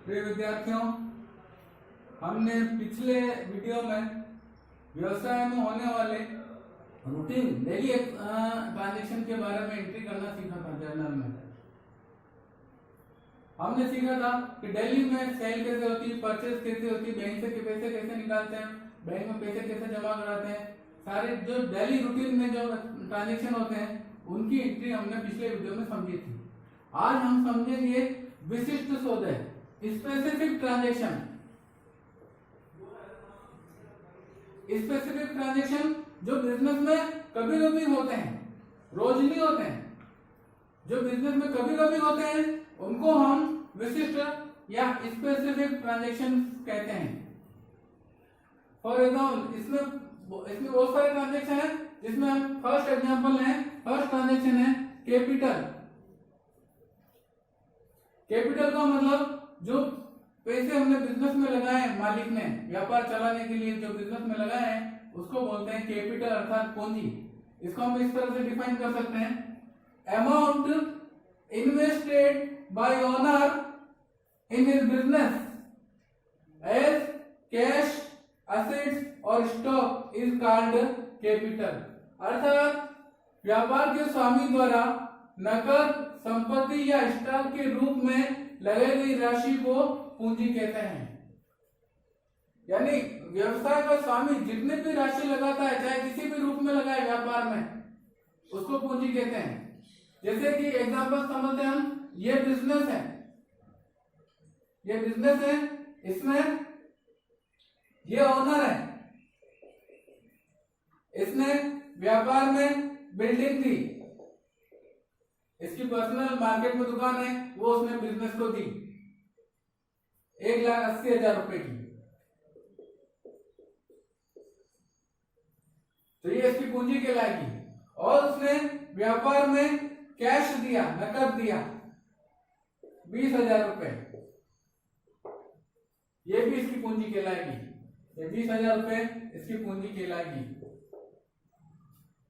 प्रिय विद्यार्थियों, हमने पिछले वीडियो में व्यवसाय में होने वाले रूटीन डेली ट्रांजेक्शन के बारे में एंट्री करना सीखा था। जर्नल में हमने सीखा था कि डेली में सेल कैसे होती है, परचेज कैसे होती है, बैंक से पैसे कैसे निकालते हैं, बैंक में पैसे कैसे जमा कराते हैं, सारे जो डेली रूटीन में जो ट्रांजेक्शन होते हैं उनकी एंट्री हमने पिछले वीडियो में समझी थी। आज हम समझेंगे विशिष्ट सौदे, स्पेसिफिक ट्रांजेक्शन। स्पेसिफिक ट्रांजेक्शन जो बिजनेस में कभी कभी होते हैं, रोज नहीं होते हैं। जो बिजनेस में कभी कभी होते हैं उनको हम विशिष्ट या स्पेसिफिक ट्रांजेक्शन कहते हैं। फॉर एग्जाम्पल इसमें बहुत सारे ट्रांजेक्शन है, जिसमें हम फर्स्ट एग्जांपल है, फर्स्ट ट्रांजेक्शन है कैपिटल। कैपिटल का मतलब जो पैसे हमने बिजनेस में लगाए, मालिक ने व्यापार चलाने के लिए जो बिजनेस में लगाए हैं उसको बोलते हैं कैपिटल अर्थात पूंजी। इसको हम इस तरह से डिफाइन कर सकते हैं, amount invested by owner in his business as cash, assets और स्टॉक इज कॉल्ड कैपिटल। अर्थात व्यापार के स्वामी द्वारा नकद, संपत्ति या स्टॉक के रूप में लगाई गई राशि को पूंजी कहते हैं। यानी व्यवसाय का स्वामी जितने भी राशि लगाता है, चाहे किसी भी रूप में लगाए व्यापार में, उसको पूंजी कहते हैं। जैसे कि एग्जांपल समझते हैं हम, ये बिजनेस है, ये बिजनेस है, इसमें ये ओनर है, इसने व्यापार में बिल्डिंग थी, इसकी पर्सनल मार्केट में दुकान है, वो उसने बिजनेस को दी 1,80,000 रुपए की। तो ये इसकी पूंजी कहलाएगी। और उसने व्यापार में कैश दिया, नकद दिया 20,000 रुपए, ये भी इसकी पूंजी कहलाएगी। ये 20,000 रुपए इसकी पूंजी कहलाएगी।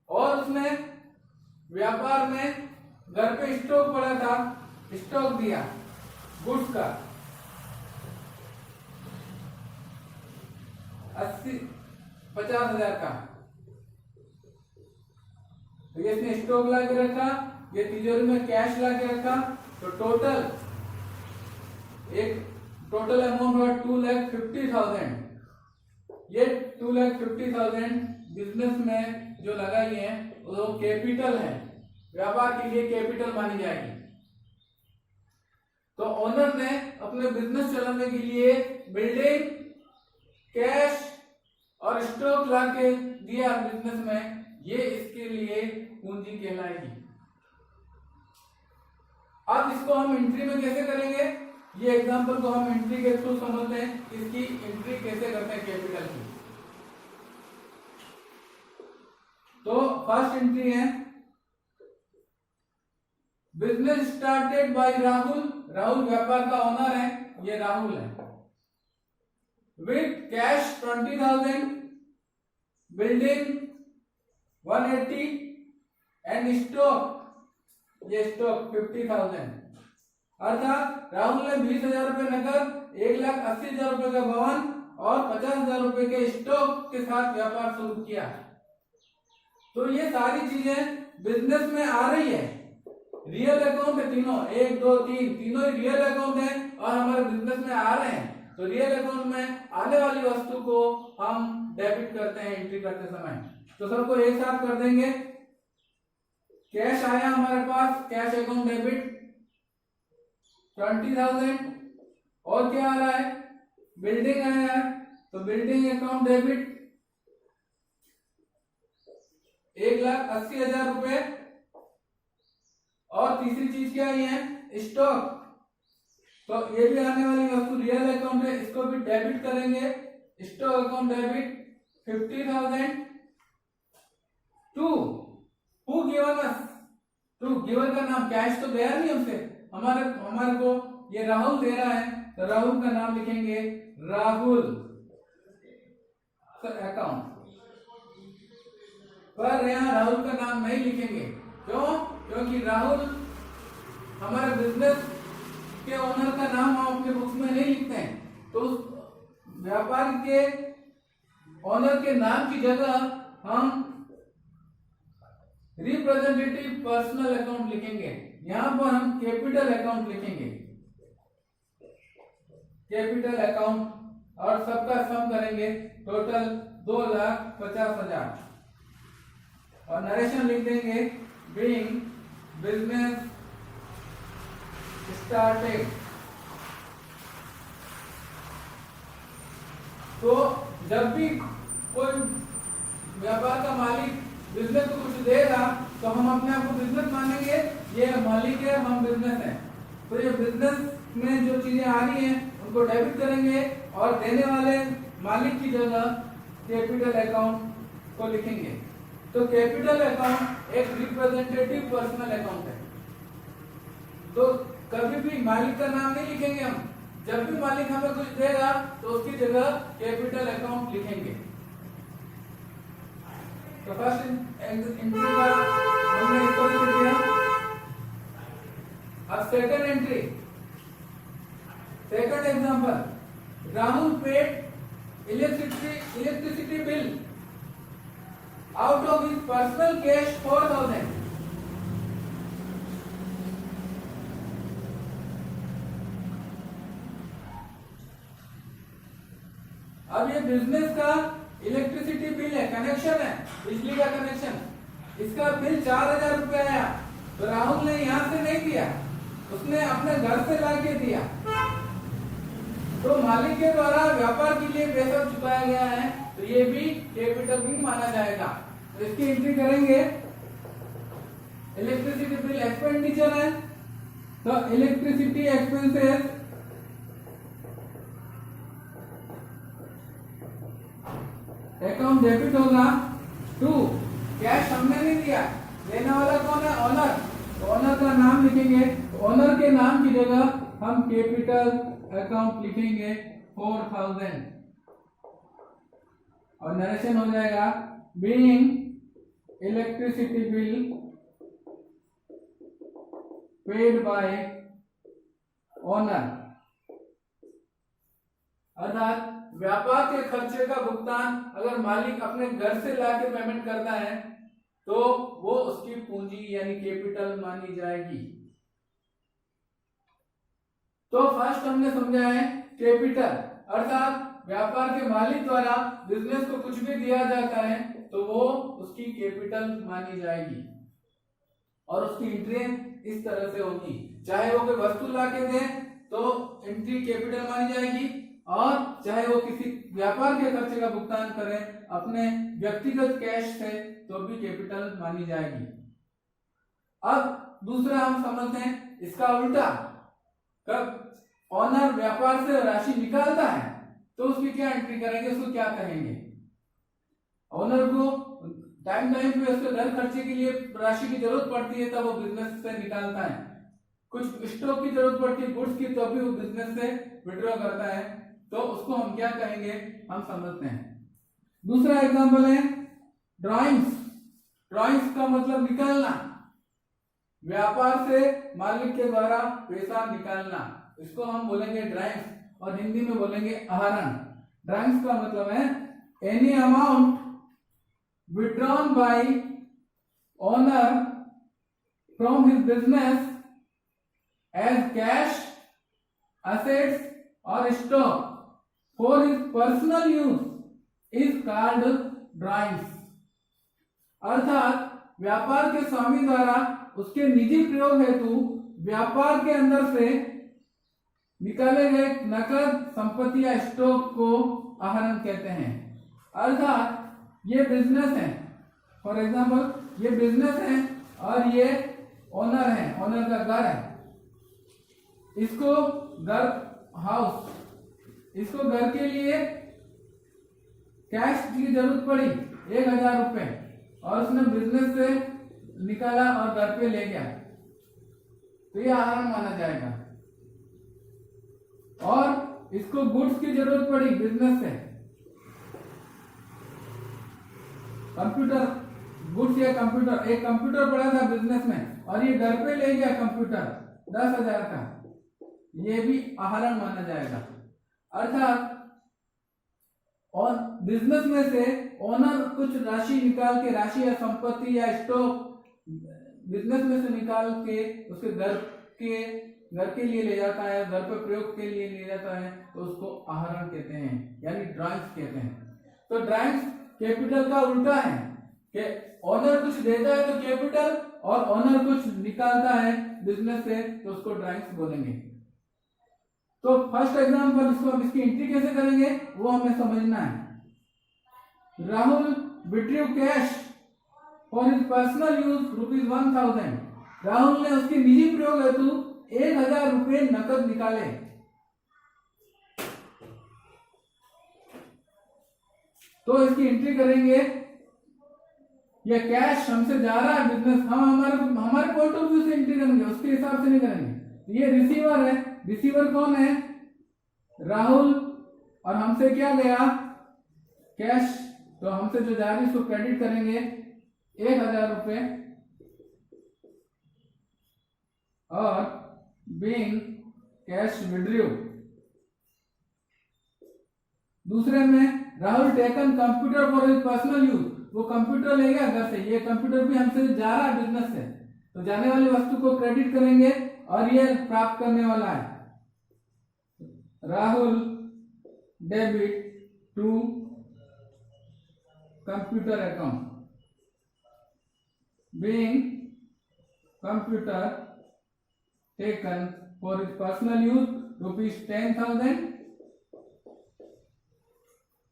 और उसने व्यापार में घर पे स्टॉक पड़ा था, स्टॉक दिया गुड्स का 50,000 का। तो ये इसने स्टॉक ला के रखा, ये तिजोरी में कैश ला के रखा, तो टोटल अमाउंट हुआ 2,50,000। ये 2,50,000 बिजनेस में जो लगाई है वो कैपिटल है, व्यापार के लिए कैपिटल मानी जाएगी। तो ओनर ने अपने बिजनेस चलाने के लिए बिल्डिंग, कैश और स्टॉक ला के दिया बिजनेस में, ये इसके लिए पूंजी कहलाएगी। अब इसको हम एंट्री में कैसे करेंगे, ये एग्जांपल को हम एंट्री के थ्रू समझते हैं, इसकी एंट्री कैसे करते हैं कैपिटल की। तो फर्स्ट एंट्री है, business started by Rahul. Rahul व्यापार का ओनर है, ये राहुल है। With cash 20,000, building 180 and stock, ये स्टॉक 50,000। अर्थात राहुल ने 20,000 रुपए नकद, 1,80,000 रुपए का भवन और 50,000 रुपए के स्टॉक के साथ व्यापार शुरू किया। तो ये सारी चीजें बिजनेस में आ रही है। रियल अकाउंट है तीनों, 1, 2, 3 तीनों ही रियल अकाउंट है और हमारे बिजनेस में आ रहे हैं। तो रियल अकाउंट में आने वाली वस्तु को हम डेबिट करते हैं एंट्री करते समय। तो सबको एक साथ कर देंगे। कैश आया हमारे पास, कैश अकाउंट डेबिट 20,000। और क्या आ रहा है, बिल्डिंग आया है, तो बिल्डिंग अकाउंट डेबिट 1,80,000 रुपए। और तीसरी चीज क्या है, स्टॉक। तो ये भी आने वाली वस्तु रियल अकाउंट है, इसको भी डेबिट करेंगे। Stock account debit 50,000 to who given us. To given का नाम, कैश तो गया नहीं हमसे, हमारे को ये राहुल दे रहा है, तो राहुल का नाम लिखेंगे राहुल अकाउंट। पर यहाँ राहुल का नाम नहीं लिखेंगे, क्यों? क्योंकि राहुल हमारे बिजनेस उसके ओनर का नाम हम अपने बुक्स में नहीं लिखते हैं, तो उस व्यापार के ओनर के नाम की जगह हम रिप्रेजेंटेटिव पर्सनल अकाउंट लिखेंगे। यहां पर हम कैपिटल अकाउंट लिखेंगे, कैपिटल अकाउंट, और सबका सम करेंगे, टोटल 2,50,000, और नरेशन लिख देंगे बीइंग बिजनेस स्टार्टेड। तो जब भी कोई व्यापार का मालिक बिजनेस को कुछ देगा तो हम अपने आप को बिजनेस मानेंगे, ये मालिक है, हम बिजनेस हैं। तो ये बिजनेस में जो चीजें आ रही हैं उनको डेबिट करेंगे और देने वाले मालिक की जगह कैपिटल अकाउंट को लिखेंगे। तो कैपिटल अकाउंट एक रिप्रेजेंटेटिव पर्सनल अकाउंट है। तो कभी भी मालिक का नाम नहीं लिखेंगे हम, जब भी मालिक हमें कुछ देगा तो उसकी जगह कैपिटल अकाउंट लिखेंगे। तो फर्स्ट एंट्री का हमने इसको लिख दिया। अब second entry, second example, Rahul paid electricity bill out of his personal cash 4,000. अब ये बिजनेस का इलेक्ट्रिसिटी बिल है, कनेक्शन है, बिजली का कनेक्शन, इसका बिल 4,000 रुपए आया। तो राहुल ने यहां से नहीं दिया, उसने अपने घर से लाके दिया। तो मालिक के द्वारा व्यापार के लिए पैसा चुकाया गया है, तो ये भी कैपिटल बिल माना जाएगा। तो इसकी एंट्री करेंगे, इलेक्ट्रिसिटी बिल एक्सपेंडिचर है, तो इलेक्ट्रिसिटी एक्सपेंसेस अकाउंट डेबिट होगा टू, कैश हमने नहीं दिया, देने वाला कौन है, ओनर। तो ओनर का नाम लिखेंगे, ओनर के नाम की जगह हम कैपिटल अकाउंट लिखेंगे 4,000, और नरेशन हो जाएगा being electricity bill paid by owner. अर्थात व्यापार के खर्चे का भुगतान अगर मालिक अपने घर से लाके पेमेंट करता है तो वो उसकी पूंजी यानी कैपिटल मानी जाएगी। तो फर्स्ट हमने समझा है कैपिटल, अर्थात व्यापार के मालिक द्वारा बिजनेस को कुछ भी दिया जाता है तो वो उसकी कैपिटल मानी जाएगी, और उसकी एंट्री इस तरह से होगी, चाहे वो कोई वस्तु लाके दे तो एंट्री कैपिटल मानी जाएगी, और चाहे वो किसी व्यापार के खर्चे का भुगतान करें अपने व्यक्तिगत कैश से तो भी कैपिटल मानी जाएगी। अब दूसरा हम समझते हैं इसका उल्टा, कब ओनर व्यापार से राशि निकालता है तो उसकी क्या एंट्री करेंगे, उसको क्या कहेंगे। ओनर को टाइम पे उसके घर खर्चे के लिए राशि की जरूरत पड़ती है तब वो बिजनेस से निकालता है, कुछ स्टॉक की जरूरत पड़ती है गुड्स की तो भी वो बिजनेस से विड्रॉ करता है, तो उसको हम क्या कहेंगे हम समझते हैं। दूसरा एग्जांपल है ड्राइंग्स। ड्राइंग्स का मतलब निकालना, व्यापार से मालिक के द्वारा पैसा निकालना, इसको हम बोलेंगे ड्राइंग्स, और हिंदी में बोलेंगे आहरण। ड्राइंग्स का मतलब है any amount withdrawn by owner from his business as cash, assets or stock for his personal use is called drawings। अर्थात व्यापार के स्वामी द्वारा उसके निजी प्रयोग हेतु व्यापार के अंदर से निकाले गए नकद संपत्ति या स्टॉक को आहरण कहते हैं। अर्थात ये बिजनेस है, फॉर एग्जाम्पल ये बिजनेस है और ये ओनर है, ओनर का घर है, इसको घर हाउस, इसको घर के लिए कैश की जरूरत पड़ी 1,000 रुपए और उसने बिजनेस से निकाला और घर पे ले गया तो ये आहरण माना जाएगा। और इसको गुड्स की जरूरत पड़ी बिजनेस से, कंप्यूटर गुड्स या कंप्यूटर, एक कंप्यूटर पड़ा था बिजनेस में और ये घर पे ले गया कंप्यूटर 10,000 का, ये भी आहरण माना जाएगा। अर्थात और बिजनेस में से ओनर कुछ राशि निकाल के, राशि या संपत्ति या स्टॉक बिजनेस में से निकाल के उसके घर के लिए ले जाता है, घर पे प्रयोग के लिए ले जाता है, तो उसको आहरण कहते हैं, यानी ड्राइंग्स कहते हैं। तो ड्राइंग्स कैपिटल का उल्टा है कि ओनर कुछ देता है तो कैपिटल, और ओनर कुछ निकालता है बिजनेस से तो उसको ड्राइंग्स बोलेंगे। तो फर्स्ट एग्जांपल, इसको हम इसकी एंट्री कैसे करेंगे वो हमें समझना है। Rahul withdrew cash for his personal use ₹1000। Rahul ने उसके निजी प्रयोग हेतु 1000 रुपए नकद निकाले। तो इसकी एंट्री करेंगे, ये कैश हमसे जा रहा है बिजनेस, हम हमारे पॉइंट ऑफ व्यू से एंट्री करेंगे, उसके हिसाब से नहीं करेंगे। ये रिसीवर है, रिसीवर कौन है? राहुल, और हमसे क्या गया? कैश। तो हमसे जो जा रही है उसको क्रेडिट करेंगे 1000 रुपए, और बीइंग कैश विड्रू। दूसरे में Rahul taken computer for his personal use, वो कंप्यूटर ले गया घर से, ये कंप्यूटर भी हमसे जा रहा है बिजनेस से, तो जाने वाली वस्तु को क्रेडिट करेंगे, और ये प्राप्त करने वाला है। Rahul debit to computer account, being computer taken for his personal use ₹10,000।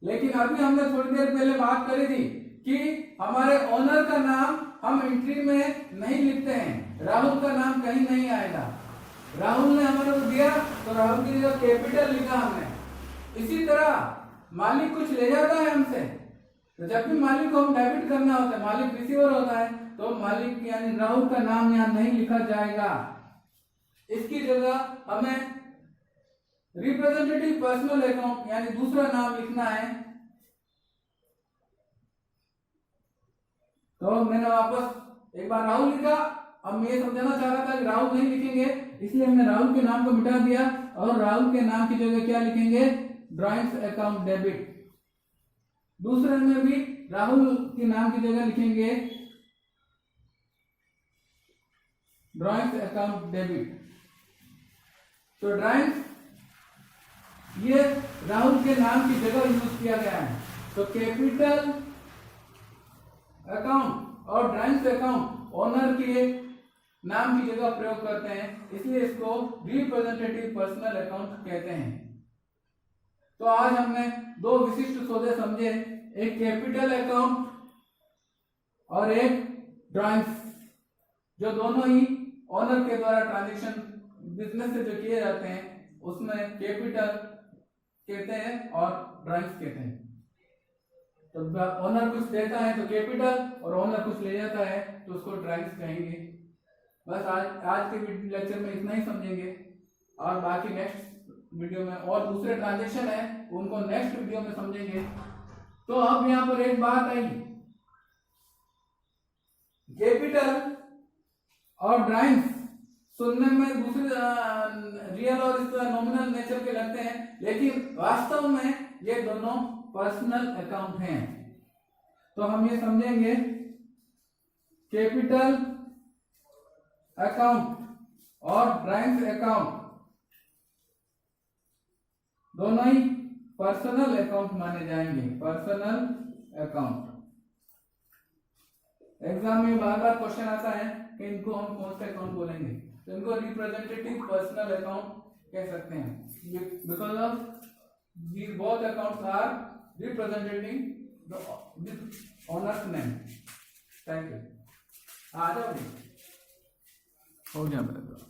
लेकिन अभी हमने थोड़ी देर पहले बात करी थी कि हमारे ओनर का नाम हम एंट्री में नहीं लिखते हैं, राहुल का नाम कहीं नहीं आएगा। राहुल ने हमारे को दिया तो राहुल की जगह कैपिटल लिखा हमने। इसी तरह मालिक कुछ ले जाता है हमसे, तो जब भी मालिक को हम डेबिट करना होता है, मालिक रिसीवर होता है, तो मालिक यानी राहुल का नाम यहाँ नहीं लिखा जाएगा। इसकी जगह हमें रिप्रेजेंटेटिव पर्सनल अकाउंट यानी दूसरा नाम लिखना है। तो मैंने वापस एक बार राहुल लिखा, अब मैं ये समझाना चाह रहा था कि राहुल नहीं लिखेंगे, इसलिए हमने राहुल के नाम को मिटा दिया, और राहुल के नाम की जगह क्या लिखेंगे? Drawings account debit. दूसरे में भी राहुल के नाम की जगह लिखेंगे ड्राइंग्स अकाउंट डेबिट। तो ड्राइंग्स ये राहुल के नाम की जगह यूज किया गया है, तो कैपिटल अकाउंट और ड्राइंग्स अकाउंट ओनर के नाम की जगह प्रयोग करते हैं, इसलिए इसको रिप्रेजेंटेटिव पर्सनल अकाउंट कहते हैं। तो आज हमने दो विशिष्ट सौदे समझे, एक कैपिटल अकाउंट और एक ड्राइंग्स, जो दोनों ही ओनर के द्वारा ट्रांजैक्शन बिजनेस से जो किए जाते हैं उसमें कैपिटल कहते हैं और ड्राइंग्स कहते हैं। तो ओनर कुछ देता है तो कैपिटल, और ओनर कुछ ले जाता है तो उसको ड्राइंग्स कहेंगे। बस आज के लेक्चर में इतना ही समझेंगे, और बाकी नेक्स्ट वीडियो में और दूसरे ट्रांजैक्शन है उनको नेक्स्ट वीडियो में समझेंगे। तो अब यहाँ पर एक बात आई, कैपिटल और ड्राइंग्स सुनने में दूसरे रियल और नॉमिनल नेचर के लगते हैं, लेकिन वास्तव में ये दोनों पर्सनल अकाउंट हैं। तो हम ये समझेंगे कैपिटल अकाउंट और ड्राइंग्स अकाउंट दोनों ही पर्सनल अकाउंट माने जाएंगे, पर्सनल अकाउंट। एग्जाम में बार बार क्वेश्चन आता है कि इनको हम कौन से अकाउंट बोलेंगे, तो इनको रिप्रेजेंटेटिव पर्सनल अकाउंट कह सकते हैं, because of these both accounts are representing the owner's name. Thank you. आ जाओ, हो गया मेरा।